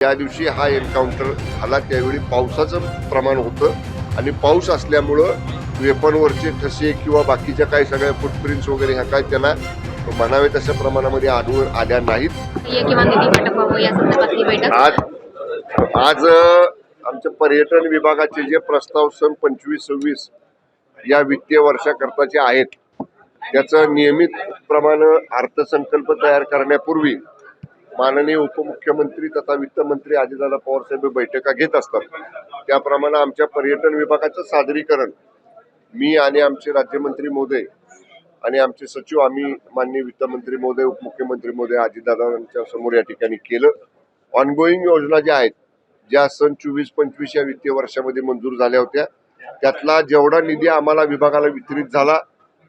त्या दिवशी हा एन्काउंटर झाला त्यावेळी पावसाचं प्रमाण होतं आणि पाऊस असल्यामुळं वेपनवरचे ठसे किंवा बाकीच्या काही सगळ्या फुटप्रिंट्स वगैरे ह्या काय त्यांना म्हणावे तशा प्रमाणामध्ये आढळून आल्या नाहीत। आज आमच्या पर्यटन विभागाचे जे प्रस्ताव सन 25-26 या वित्तीय वर्षाकरताचे आहेत त्याचं नियमित प्रमाणे अर्थसंकल्प तयार करण्यापूर्वी माननीय उपमुख्यमंत्री तथा वित्तमंत्री अजितदादा पवार साहेब बैठका घेत असतात। त्याप्रमाणे आमच्या पर्यटन विभागाचं सादरीकरण मी आणि आमचे राज्यमंत्री महोदय आणि आमचे सचिव आम्ही माननीय वित्तमंत्री महोदय उपमुख्यमंत्री महोदय अजितदादांच्या समोर या ठिकाणी केलं। ऑनगोईंग योजना ज्या आहेत ज्या सन 24-25 या वित्तीय वर्षामध्ये मंजूर झाल्या होत्या त्यातला जेवढा निधी आम्हाला विभागाला वितरित झाला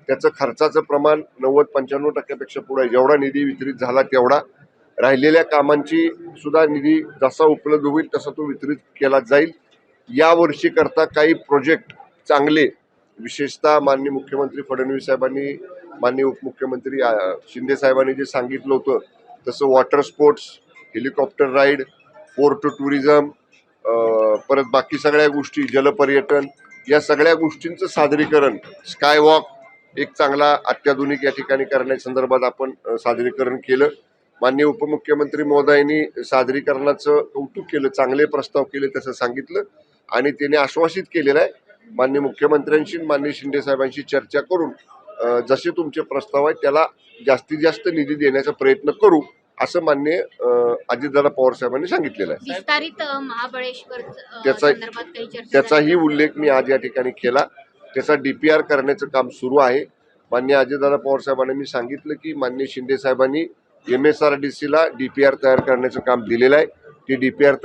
त्याचं खर्चाचं प्रमाण 90-95% पुढे जेवढा निधी वितरित झाला तेवढा राहिलेल्या कामांची सुद्धा निधी जसा उपलब्ध होईल तसा तो वितरित केला जाईल। या वर्षी करता काही प्रोजेक्ट चांगले विशेषतः माननीय मुख्यमंत्री फडणवीस साहेबांनी माननीय उपमुख्यमंत्री शिंदे साहेबांनी जे सांगितलं होतं तसं water sports, helicopter ride, fort tourism, परत बाकी सगळ्या गोष्टी जलपर्यटन या सगळ्या गोष्टींचं सादरीकरण स्कायवॉक एक चांगला अत्याधुनिक या ठिकाणी करण्यासंदर्भात आपण सादरीकरण केलं। माननीय उपमुख्यमंत्री महोदयांनी सादरीकरणाचं कौतुक केलं, चांगले प्रस्ताव केले तसं सांगितलं आणि त्यांनी आश्वासित केलेलं आहे माननीय मुख्यमंत्र्यांशी माननीय शिंदे साहेबांशी चर्चा करून जसे तुमचे प्रस्ताव आहेत त्याला जास्तीत जास्त निधी देण्याचा प्रयत्न करू असं माननीय अजितदादा पवार साहेबांनी सांगितलेलं आहे। विस्तारित महाबळेश्वर त्याचाही उल्लेख मी आज या ठिकाणी केला। त्याचा DPR करण्याचं काम सुरू आहे। माननीय अजितदादा पवार साहेबांनी मी सांगितलं की माननीय शिंदे साहेबांनी MSRDCला DPR तयार करण्याचं काम दिलेलं आहे। ते DPR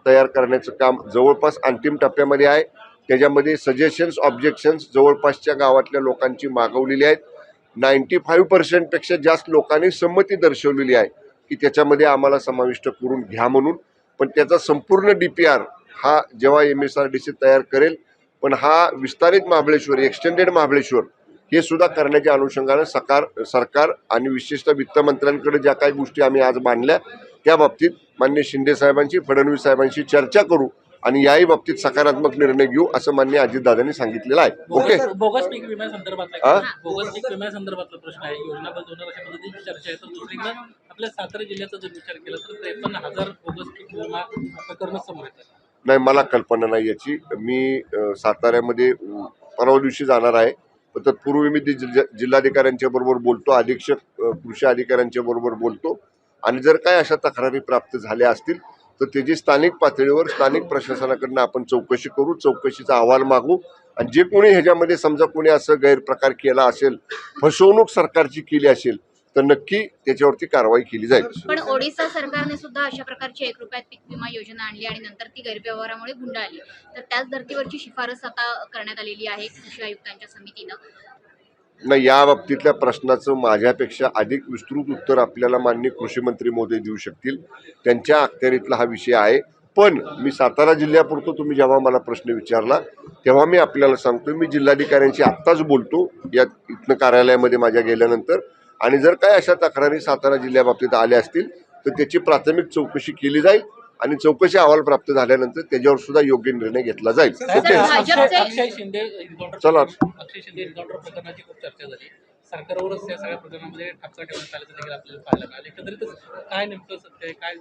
तयार करण्याचं काम जवळपास अंतिम टप्प्यामध्ये आहे। त्याच्यामध्ये सजेशन्स ऑब्जेक्शन्स जवळपासच्या गावातल्या लोकांची मागवलेली आहेत। 95% पेक्षा जास्त लोकांनी संमती दर्शवलेली आहे की त्याच्यामध्ये आम्हाला समाविष्ट करून घ्या म्हणून। पण त्याचा संपूर्ण DPR हा जेव्हा MSRDC तयार करेल पण हा विस्तारित महाबळेश्वर एक्सटेंडेड महाबळेश्वर हे सुद्धा करण्याच्या अनुषंगाने सरकार आणि विशेषतः वित्तमंत्र्यांकडे ज्या काही गोष्टी आम्ही आज मांडल्या त्या बाबतीत माननीय शिंदे साहेबांची फडणवीस साहेबांची चर्चा करू आणि याही बाबतीत सकारात्मक निर्णय घेऊ असं माननीय अजितदादांनी सांगितलेलं आहे। ओके, बोगस पीक विम्यासंदर्भातला प्रश्न आहे। योजनाबद्ध होणार अशा पद्धतीची चर्चा आहे तर दुसरीकडे आपल्या सातारा जिल्ह्याचा जर विचार केला तर 53,000 बोगस पीक विमा प्रकरण समोर येतात। नाही, मला कल्पना नाही याची। मी साताऱ्यामध्ये परवा दिवशी जाणार आहे पण तत्पूर्वी मी जिल्हाधिकाऱ्यांच्या बरोबर बोलतो, अधीक्षक कृषी अधिकाऱ्यांच्या बरोबर बोलतो आणि जर काय अशा तक्रारी प्राप्त झाल्या असतील तर त्याची स्थानिक पातळीवर स्थानिक प्रशासनाकडून आपण चौकशी करू, चौकशीचा अहवाल मागू आणि जे कोणी ह्याच्यामध्ये समजा कोणी असं गैरप्रकार केला असेल, फसवणूक सरकारची केली असेल तर नक्की त्याच्यावरती कारवाई केली जाईल। पण ओडिशा सरकारने सुद्धा अशा प्रकारची 1 रुपयात पीक विमा योजना आणली आणि नंतर ती गैरव्यवहारामुळे गुंडाळली, तर त्याच धर्तीवरची शिफारस आता करण्यात आलेली आहे कृषी आयुक्तांच्या समितीनं। नाही, या बाबतीतल्या प्रश्नाचं माझ्यापेक्षा अधिक विस्तृत उत्तर आपल्याला माननीय कृषी मंत्री महोदय देऊ शकतील, त्यांच्या अखत्यारीतला हा विषय आहे। पण मी सातारा जिल्ह्यापुरतो तुम्ही जेव्हा मला प्रश्न विचारला तेव्हा मी आपल्याला सांगतो मी जिल्हाधिकाऱ्यांशी आत्ताच बोलतो या इथनं कार्यालयामध्ये माझ्या गेल्यानंतर आणि जर काय अशा तक्रारी सातारा जिल्ह्याबाबतीत आल्या असतील तर त्याची प्राथमिक चौकशी केली जाईल आणि चौकशी अहवाल प्राप्त झाल्यानंतर त्याच्यावर सुद्धा योग्य निर्णय घेतला जाईल। ओके, अक्षय शिंदे चला। एन्काउंटर प्रकरणाची खूप चर्चा झाली, सरकारवरच या सगळ्या प्रकरणामध्ये ठपका ठेवण्यात आल्याचं देखील आपल्याला पाहायला मिळालं। एकंदरीतच काय नेमकं सत्य आहे, काय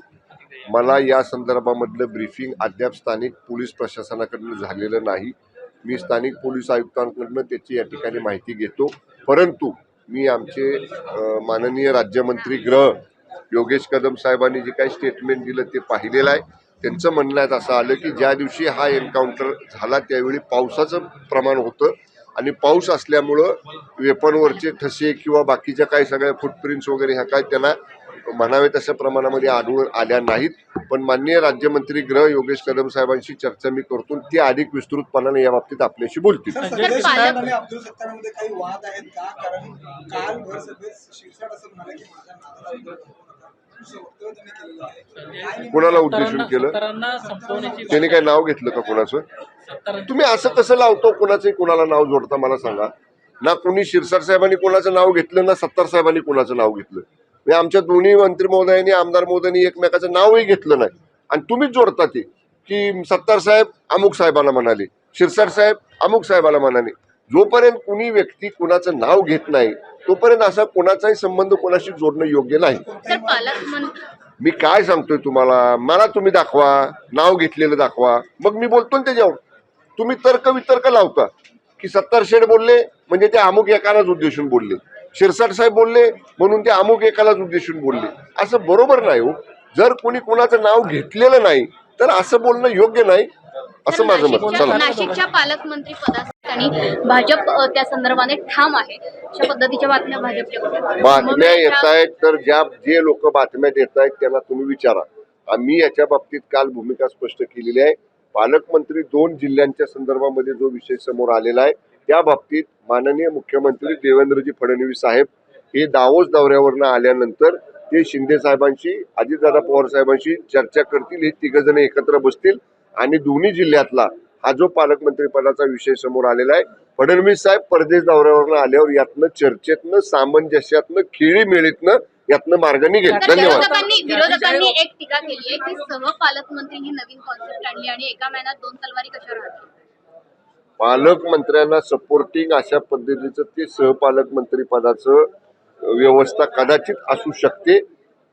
मला या संदर्भामधलं ब्रीफिंग अद्याप स्थानिक पोलीस प्रशासनाकडून झालेलं नाही। मी स्थानिक पोलीस आयुक्तांकडून त्याची या ठिकाणी माहिती घेतो, परंतु मी आमचे माननीय राज्यमंत्री गृह योगेश कदम साहेबांनी जे काही स्टेटमेंट दिलं ते पाहिलेलं आहे। त्यांचं म्हणण्यात असं आलं की ज्या दिवशी हा एन्काउंटर झाला त्यावेळी पावसाचं प्रमाण होतं आणि पाऊस असल्यामुळं वेपनवरचे ठसे किंवा बाकीच्या काही सगळ्या फुटप्रिंट्स वगैरे ह्या काय त्यांना म्हणावे तशा प्रमाणामध्ये आढळून आल्या नाहीत। पण माननीय राज्यमंत्री गृह योगेश कदम साहेबांशी चर्चा मी करतो, ते अधिक विस्तृतपणाने या बाबतीत आपल्याशी बोलतील। कोणाला उद्देशून केलं त्याने काय नाव घेतलं का कोणाचं? तुम्ही असं कसं लावतो कोणाचंही कोणाला नाव जोडता मला सांगा ना। कोणी शिरसाट साहेबांनी कोणाचं नाव घेतलं ना सत्तार साहेबांनी कोणाचं नाव घेतलं। आमच्या दोन्ही मंत्री महोदयांनी आमदार महोदयांनी एकमेकाचं नावही घेतलं नाही आणि तुम्हीच जोडता ते की सत्तार साहेब अमुक साहेबाला म्हणाले, शिरसाट साहेब अमुक साहेबाला म्हणाले. जोपर्यंत कुणी व्यक्ती कुणाचं नाव घेत नाही तोपर्यंत असा कोणाचाही संबंध कोणाशी जोडणं योग्य नाही. तर पालकमंत्री मी काय सांगतोय तुम्हाला, मला तुम्ही दाखवा, नाव घेतलेलं दाखवा, मग मी बोलतो ना त्याच्यावर. तुम्ही तर्क वितर्क लावता की सत्तार शेठ बोलले म्हणजे ते अमुक एकालाच उद्देशून बोलले, शिरसाट साहेब बोलले म्हणून ते अमुक एकालाच उद्देशून बोलले. असं बरोबर नाही हो. जर कोणी कोणाचं नाव घेतलेलं नाही तर असं बोलणं योग्य नाही असं माझं मत. चला, नाशिकच्या पालकमंत्री पदासाठी भाजप त्या संदर्भाने ठाम आहे, अशा पद्धतीच्या बातम्या भाजपच्या बातम्या येत आहेत तर जे लोक बातम्या देत आहेत त्यांना तुम्ही विचारा. आम्ही याच्या बाबतीत काल भूमिका स्पष्ट केलेली आहे. पालकमंत्री 2 जिल्ह्यांच्या संदर्भामध्ये जो विषय समोर आलेला आहे त्या बाबतीत माननीय मुख्यमंत्री देवेंद्रजी फडणवीस साहेब हे दावोस दौऱ्यावरनं आल्यानंतर ते शिंदे साहेबांशी, अजितदादा पवार साहेबांशी चर्चा करतील. हे 3 जण एकत्र बसतील आणि दोन्ही जिल्ह्यातला हा जो पालकमंत्री पदाचा विषय समोर आलेला आहे, फडणवीस साहेब परदेश दौऱ्यावरनं आल्यावर यातनं चर्चेतनं, सामंजस्यातनं, खेळीमेळीतनं यातनं मार्ग निघेल. धन्यवाद. विरोधकांनी एक टीका केली आहे की सहपालकमंत्री ही नवीन कॉन्सेप्ट आणली आणि एका महिन्यात 2 तलवारी कशा राहतील. पालकमंत्र्यांना सपोर्टिंग अशा पद्धतीचं ते सहपालकमंत्री पदाचं व्यवस्था कदाचित असू शकते,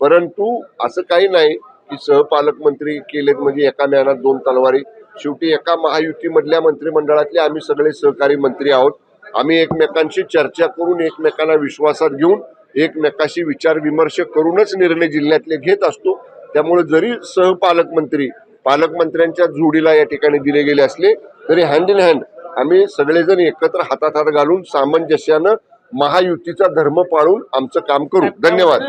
परंतु असं काही नाही की सहपालकमंत्री केलेत म्हणजे एका महिन्यात 2 तलवारी. शेवटी एका महायुतीमधल्या मंत्रिमंडळातले आम्ही सगळे सहकारी मंत्री आहोत. आम्ही एकमेकांशी चर्चा करून, एकमेकांना विश्वासात घेऊन, एकमेकाशी विचार विमर्श करूनच निर्णय जिल्ह्यातले घेत असतो. त्यामुळे जरी सहपालकमंत्री पालकमंत्र्यांच्या जोडीला या ठिकाणी दिले गेले असले तरी हँड इन हँड आम्ही सगळेजण एकत्र हातात हात घालून सामंजस्यानं महायुतीचा धर्म पाळून आमचं काम करू. धन्यवाद.